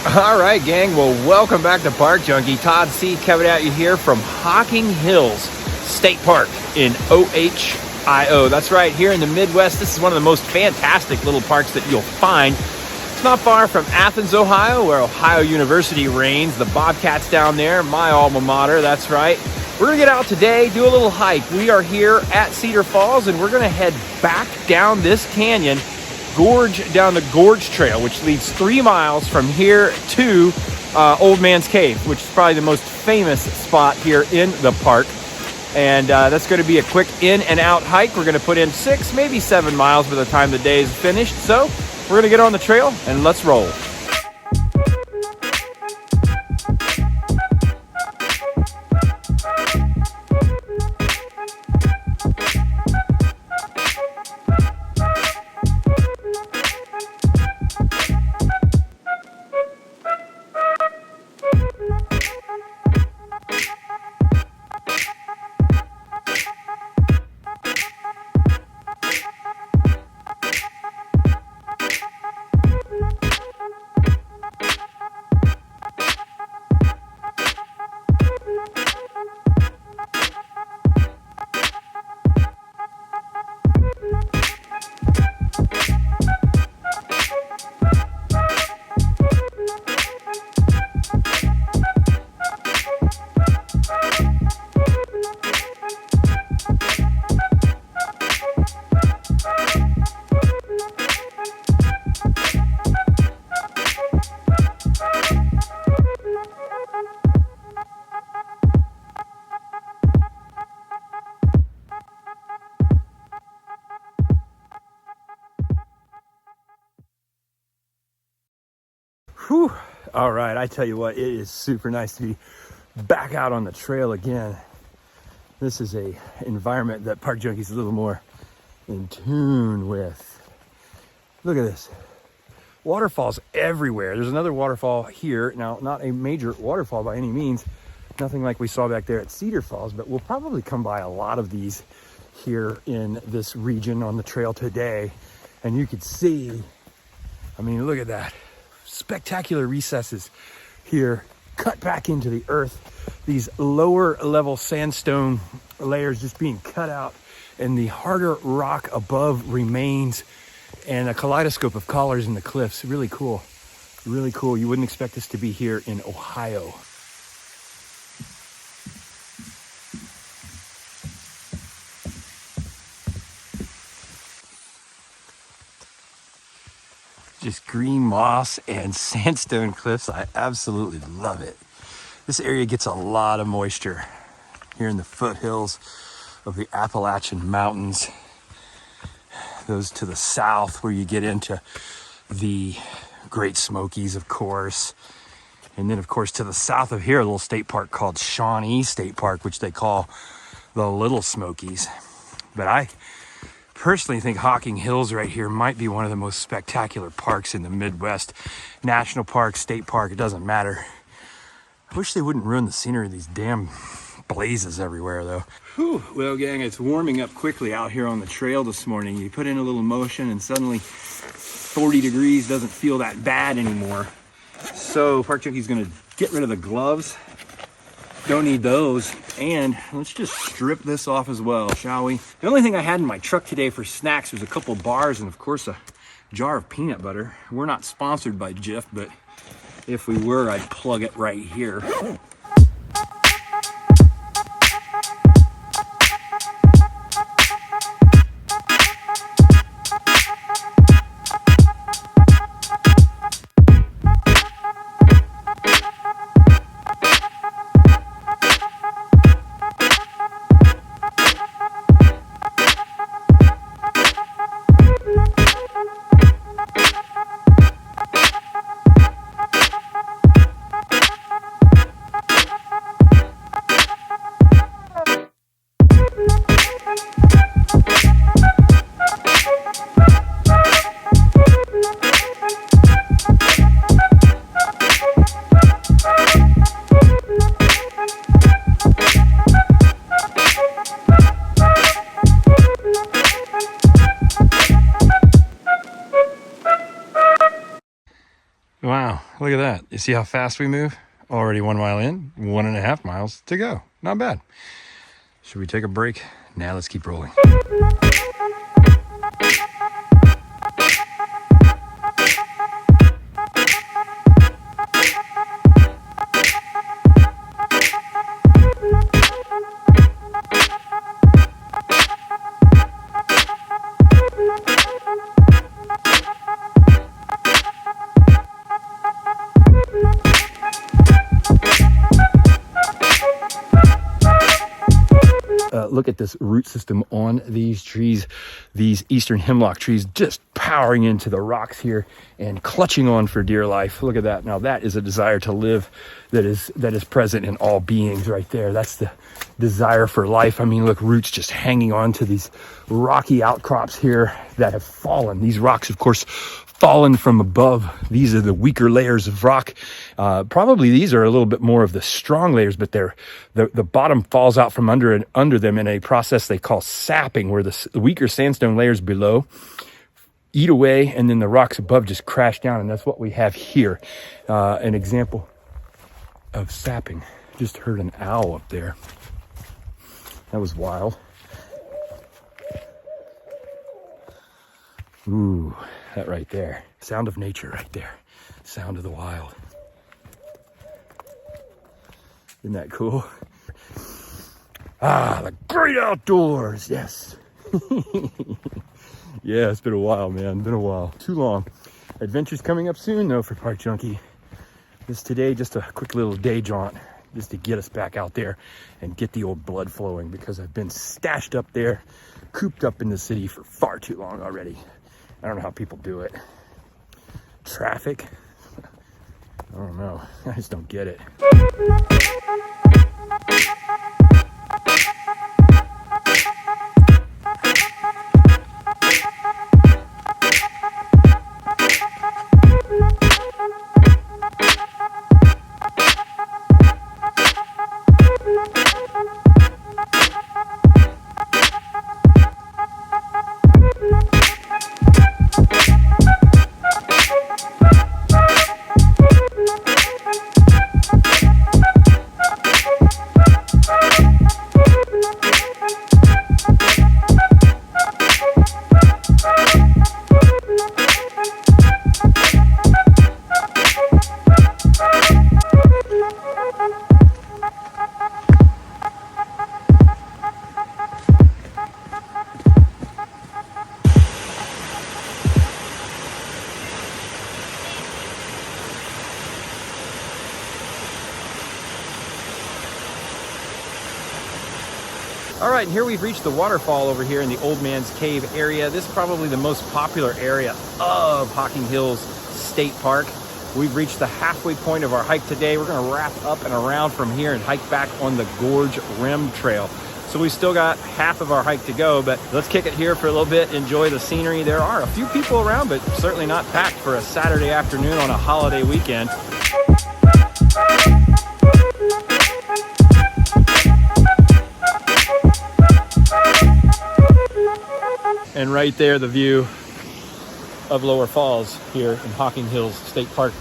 All right, gang. Well, welcome back to Park Junkie. Todd C. coming at you here from Hocking Hills State Park in Ohio. That's right, here in the Midwest. This is one of the most fantastic little parks that you'll find. It's not far from Athens, Ohio, where Ohio University reigns. The Bobcats down there, my alma mater. That's right. We're going to get out today, do a little hike. We are here at Cedar Falls, and we're going to head back down this canyon, down the Gorge Trail, which leads 3 miles from here to Old Man's Cave, which is probably the most famous spot here in the park. And that's going to be a quick in and out hike. We're going to put in 6, maybe 7 miles by the time the day is finished. So we're going to get on the trail and let's roll. Whew. All right, I tell you what, it is super nice to be back out on the trail again. This is a environment that Park Junkie's a little more in tune with. Look at this. Waterfalls everywhere. There's another waterfall here. Now, not a major waterfall by any means. Nothing like we saw back there at Cedar Falls, but we'll probably come by a lot of these here in this region on the trail today. And you could see, I mean, look at that. Spectacular recesses here cut back into the earth, these lower level sandstone layers just being cut out, and the harder rock above remains, and a kaleidoscope of colors in the cliffs. Really cool. Really cool. You wouldn't expect this to be here in Ohio. Just green moss and sandstone cliffs. I absolutely love it. This area gets a lot of moisture here in the foothills of the Appalachian Mountains. Those to the south where you get into the Great Smokies, of course. And then, of course, to the south of here, a little state park called Shawnee State Park, which they call the Little Smokies. But I personally think Hocking Hills right here might be one of the most spectacular parks in the Midwest. National park, state park, it doesn't matter. I wish they wouldn't ruin the scenery of these damn blazes everywhere, though. Whew. Well, gang, it's warming up quickly out here on the trail this morning. You put in a little motion and suddenly 40 degrees doesn't feel that bad anymore. So Park Junkie's gonna get rid of the gloves. Don't need those. And let's just strip this off as well, shall we? The only thing I had in my truck today for snacks was a couple bars and, of course, a jar of peanut butter. We're not sponsored by Jif, but if we were, I'd plug it right here. Wow, look at that. You see how fast we move? Already 1 mile in, 1.5 miles to go. Not bad. Should we take a break? Now let's keep rolling. Look at this root system on these trees, these eastern hemlock trees, just powering into the rocks here and clutching on for dear life. Look at that. Now that is a desire to live that is present in all beings right there. That's the desire for life. I mean, look, roots just hanging on to these rocky outcrops here that have fallen. These rocks, of course, fallen from above. These are the weaker layers of rock. Probably these are a little bit more of the strong layers, but the bottom falls out from under them in a process they call sapping, where the weaker sandstone layers below eat away, and then the rocks above just crash down. And that's what we have here. An example of sapping. Just heard an owl up there. That was wild. Ooh, that right there. Sound of nature right there. Sound of the wild. Isn't that cool? Ah, the great outdoors. Yes. Yeah, it's been a while, man. Been a while. Too long. Adventure's coming up soon, though, for Park Junkie. This today, just a quick little day jaunt, just to get us back out there and get the old blood flowing, because I've been stashed up there, cooped up in the city for far too long already. I don't know how people do it. Traffic? I don't know. I just don't get it. All right, and here we've reached the waterfall over here in the Old Man's Cave area. This is probably the most popular area of Hocking Hills State Park. We've reached the halfway point of our hike today. We're gonna wrap up and around from here and hike back on the Gorge Rim Trail. So we still got half of our hike to go, but let's kick it here for a little bit, enjoy the scenery. There are a few people around, but certainly not packed for a Saturday afternoon on a holiday weekend. And right there, the view of Lower Falls here in Hocking Hills State Park.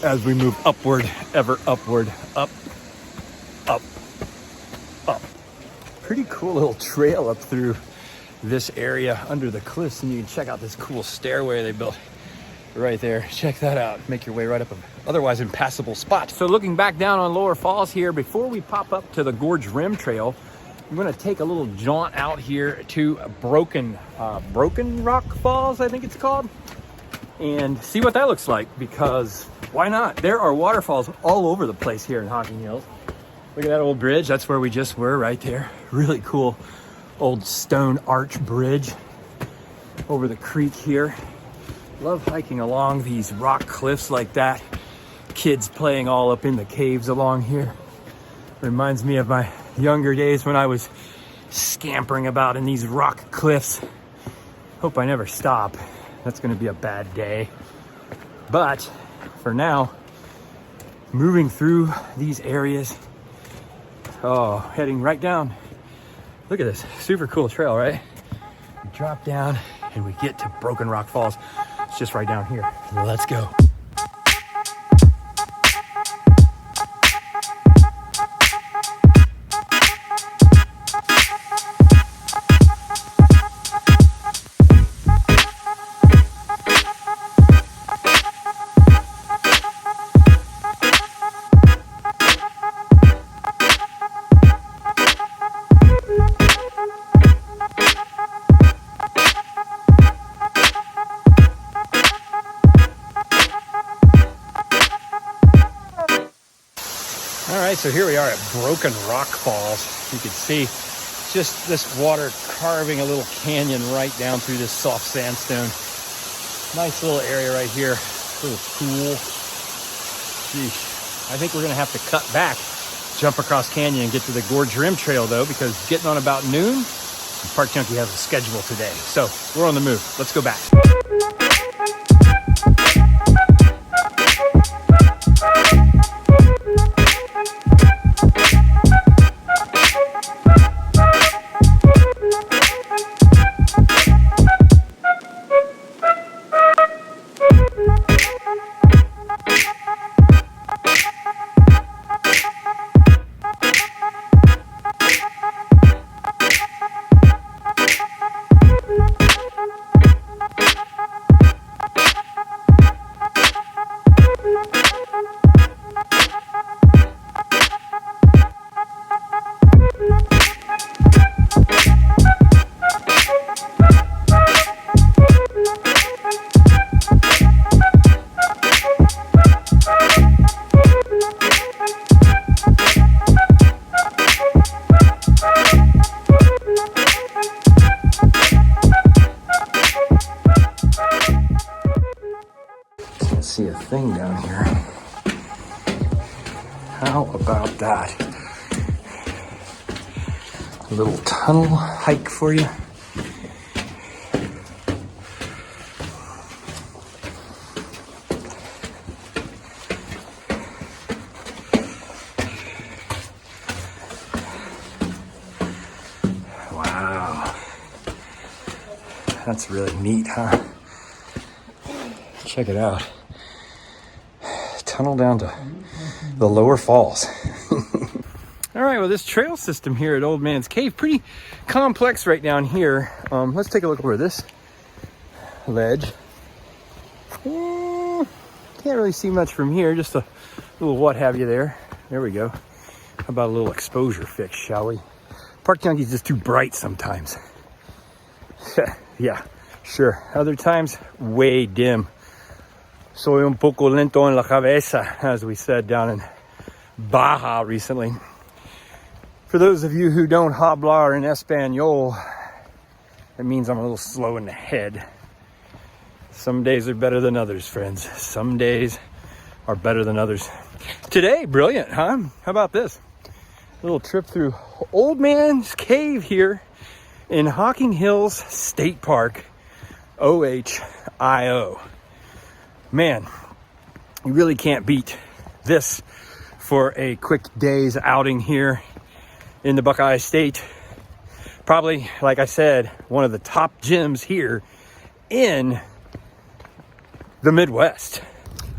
As we move upward, ever upward, up, up, up. Pretty cool little trail up through this area under the cliffs, and you can check out this cool stairway they built right there. Check that out. Make your way right up an otherwise impassable spot. So looking back down on Lower Falls here, before we pop up to the Gorge Rim Trail, I'm gonna take a little jaunt out here to Broken Rock Falls, I think it's called, and see what that looks like, because why not? There are waterfalls all over the place here in Hocking Hills. Look at that old bridge. That's where we just were, right there. Really cool old stone arch bridge over the creek here. Love hiking along these rock cliffs like that. Kids playing all up in the caves along here. Reminds me of my younger days when I was scampering about in these rock cliffs. Hope I never stop. That's gonna be a bad day. But for now, moving through these areas, heading right down. Look at this, super cool trail, right? We drop down and we get to Broken Rock Falls. It's just right down here. Let's go. All right, so here we are at Broken Rock Falls. You can see just this water carving a little canyon right down through this soft sandstone. Nice little area right here, little pool. Sheesh. I think we're gonna have to cut back, jump across canyon and get to the Gorge Rim Trail though, because getting on about noon, Park Junkie has a schedule today. So we're on the move, let's go back. See a thing down here. How about that? A little tunnel hike for you. Wow. That's really neat, huh? Check it out. Tunnel down to the lower falls. All right, well, this trail system here at Old Man's Cave, pretty complex right down here. Let's take a look over this ledge. Can't really see much from here, just a little what have you there. There we go. How about a little exposure fix, shall we? Park Junkie's just too bright sometimes. Yeah, sure. Other times, way dim. Soy un poco lento en la cabeza, as we said down in Baja recently. For those of you who don't hablar in Espanol, it means I'm a little slow in the head. Some days are better than others, friends. Some days are better than others. Today, brilliant, huh? How about this? A little trip through Old Man's Cave here in Hocking Hills State Park, OHIO. Man, you really can't beat this for a quick day's outing here in the Buckeye State. Probably, like I said, one of the top gyms here in the Midwest.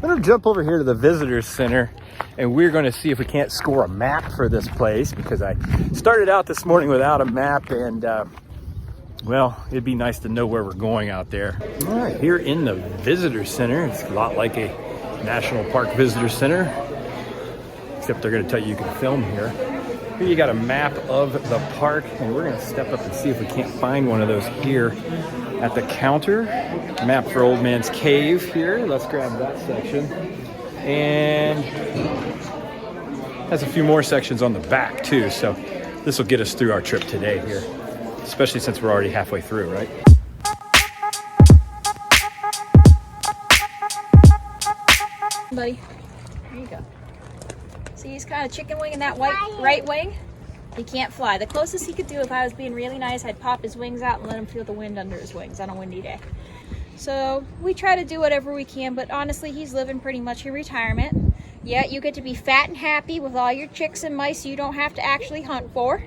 I'm gonna jump over here to the Visitors Center and we're gonna see if we can't score a map for this place, because I started out this morning without a map and well, it'd be nice to know where we're going out there. All right, here in the Visitor Center, it's a lot like a National Park Visitor Center, except they're gonna tell you can film here. Here you got a map of the park, and we're gonna step up and see if we can't find one of those here at the counter. Map for Old Man's Cave here. Let's grab that section. And has a few more sections on the back too, so this will get us through our trip today here. Especially since we're already halfway through, right? Buddy, here you go. See, he's kind of chicken winging that right wing. He can't fly. The closest he could do, if I was being really nice, I'd pop his wings out and let him feel the wind under his wings on a windy day. So we try to do whatever we can, but honestly, he's living pretty much in retirement. Yeah, you get to be fat and happy with all your chicks and mice you don't have to actually hunt for.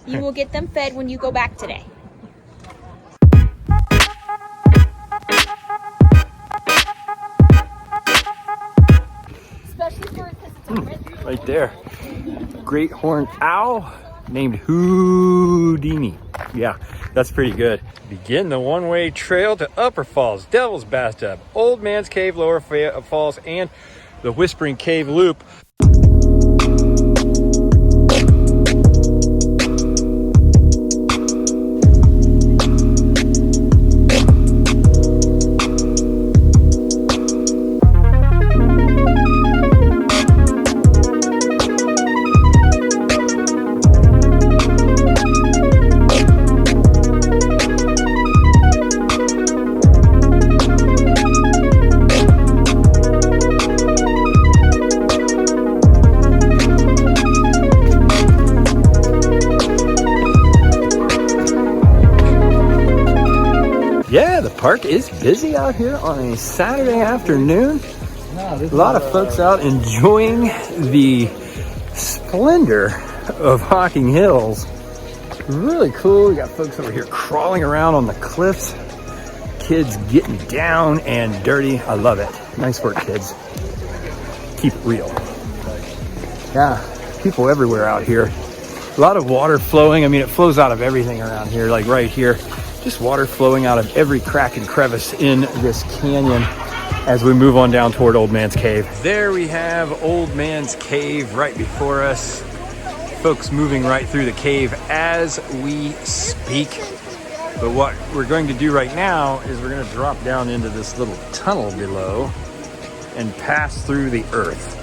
You will get them fed when you go back today. Especially for Right there. Great horned owl named Houdini. Yeah, that's pretty good. Begin the one-way trail to Upper Falls, Devil's Bathtub, Old Man's Cave, Lower Falls, and the Whispering Cave Loop. park is busy out here on a Saturday afternoon. A lot of folks out enjoying the splendor of Hocking Hills. Really cool. We got folks over here crawling around on the cliffs. Kids getting down and dirty. I love it. Nice work, kids. Keep it real. Yeah, people everywhere out here. A lot of water flowing. I mean, it flows out of everything around here, like right here. Just water flowing out of every crack and crevice in this canyon as we move on down toward Old Man's Cave. There we have Old Man's Cave right before us. Folks moving right through the cave as we speak. But what we're going to do right now is we're going to drop down into this little tunnel below and pass through the earth.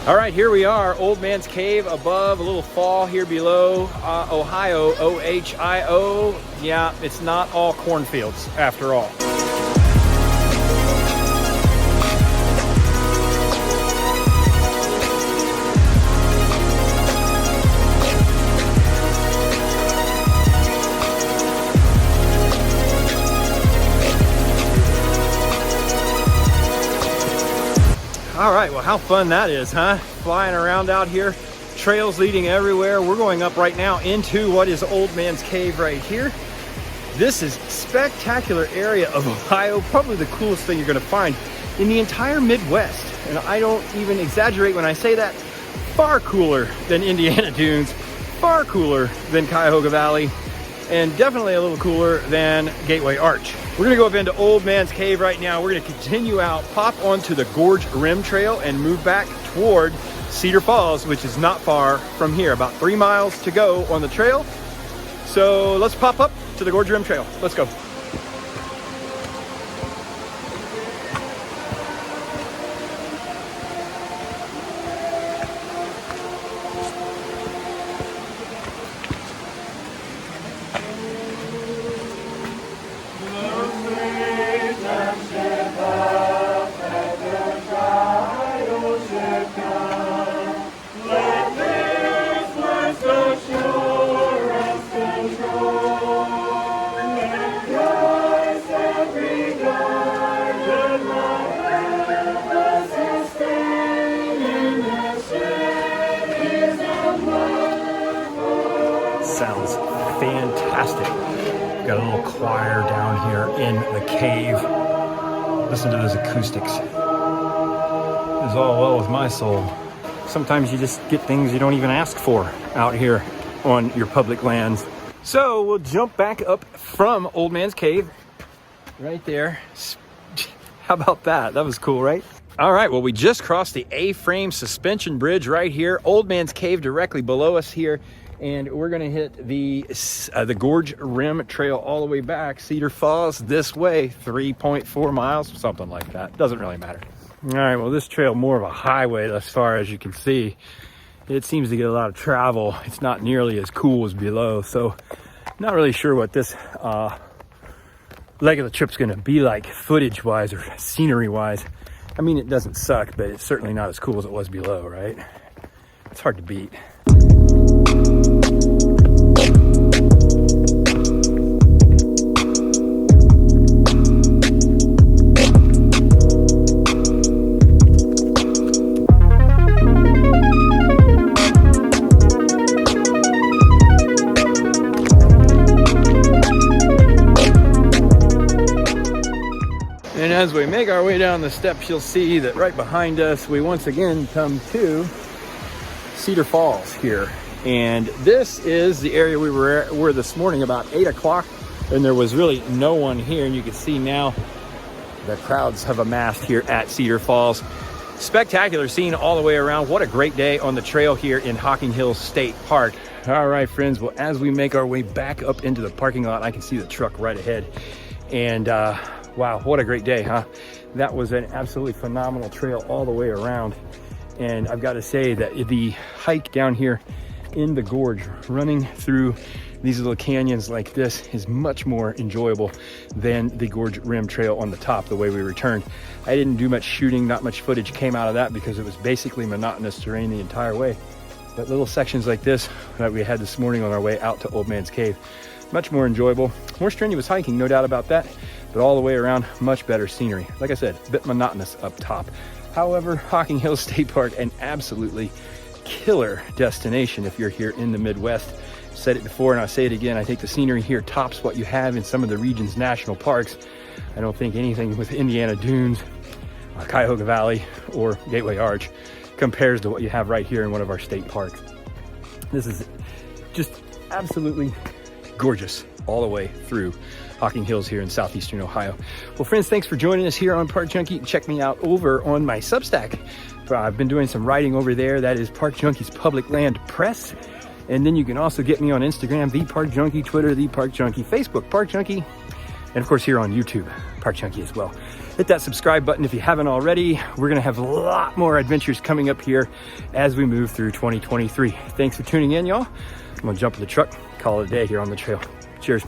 All right, here we are, Old Man's Cave above, a little fall here below, Ohio, O-H-I-O. Yeah, it's not all cornfields after all. All right, well, how fun that is, huh? Flying around out here, trails leading everywhere. We're going up right now into what is Old Man's Cave right here. This is a spectacular area of Ohio, probably the coolest thing you're gonna find in the entire Midwest. And I don't even exaggerate when I say that. Far cooler than Indiana Dunes, far cooler than Cuyahoga Valley, and definitely a little cooler than Gateway Arch. We're gonna go up into Old Man's Cave right now. We're gonna continue out, pop onto the Gorge Rim Trail and move back toward Cedar Falls, which is not far from here, about 3 miles to go on the trail. So let's pop up to the Gorge Rim Trail. Let's go. Sounds fantastic. Got a little choir down here in the cave. Listen to those acoustics. It is all well with my soul. Sometimes you just get things you don't even ask for out here on your public lands. So we'll jump back up from Old Man's Cave right there. How about that? That was cool, right? All right, well, we just crossed the A-frame suspension bridge right here. Old Man's Cave directly below us here. And we're gonna hit the Gorge Rim Trail all the way back, Cedar Falls this way, 3.4 miles, something like that. Doesn't really matter. All right, well, this trail more of a highway thus far, as you can see. It seems to get a lot of travel. It's not nearly as cool as below, so not really sure what this leg of the trip's gonna be like footage-wise or scenery-wise. I mean, it doesn't suck, but it's certainly not as cool as it was below, right? It's hard to beat. And as we make our way down the steps, you'll see that right behind us, we once again come to Cedar Falls here. And this is the area we were this morning about 8 o'clock, and there was really no one here. And you can see now the crowds have amassed here at Cedar Falls. Spectacular scene all the way around. What a great day on the trail here in Hocking Hills State Park. All right, friends, well, as we make our way back up into the parking lot, I can see the truck right ahead. And wow, what a great day, huh? That was an absolutely phenomenal trail all the way around. And I've got to say that the hike down here in the gorge, running through these little canyons like this is much more enjoyable than the gorge rim trail on the top, the way we returned. I didn't do much shooting, not much footage came out of that because it was basically monotonous terrain the entire way. But little sections like this that we had this morning on our way out to Old Man's Cave, much more enjoyable, more strenuous hiking, no doubt about that, but all the way around, much better scenery. Like I said, a bit monotonous up top. However, Hocking Hills State Park, an absolutely killer destination if you're here in the Midwest. Said it before and I'll say it again, I think the scenery here tops what you have in some of the region's national parks. I don't think anything with Indiana Dunes, Cuyahoga Valley, or Gateway Arch compares to what you have right here in one of our state parks. This is just absolutely gorgeous all the way through Hocking Hills here in southeastern Ohio. Well, friends, thanks for joining us here on Park Junkie. Check me out over on my Substack. I've been doing some writing over there. That is Park Junkie's Public Land Press. And then you can also get me on Instagram, The Park Junkie, Twitter, The Park Junkie, Facebook, Park Junkie, and of course here on YouTube, Park Junkie as well. Hit that subscribe button if you haven't already. We're gonna have a lot more adventures coming up here as we move through 2023. Thanks for tuning in, y'all. I'm gonna jump in the truck, call it a day here on the trail. Cheers.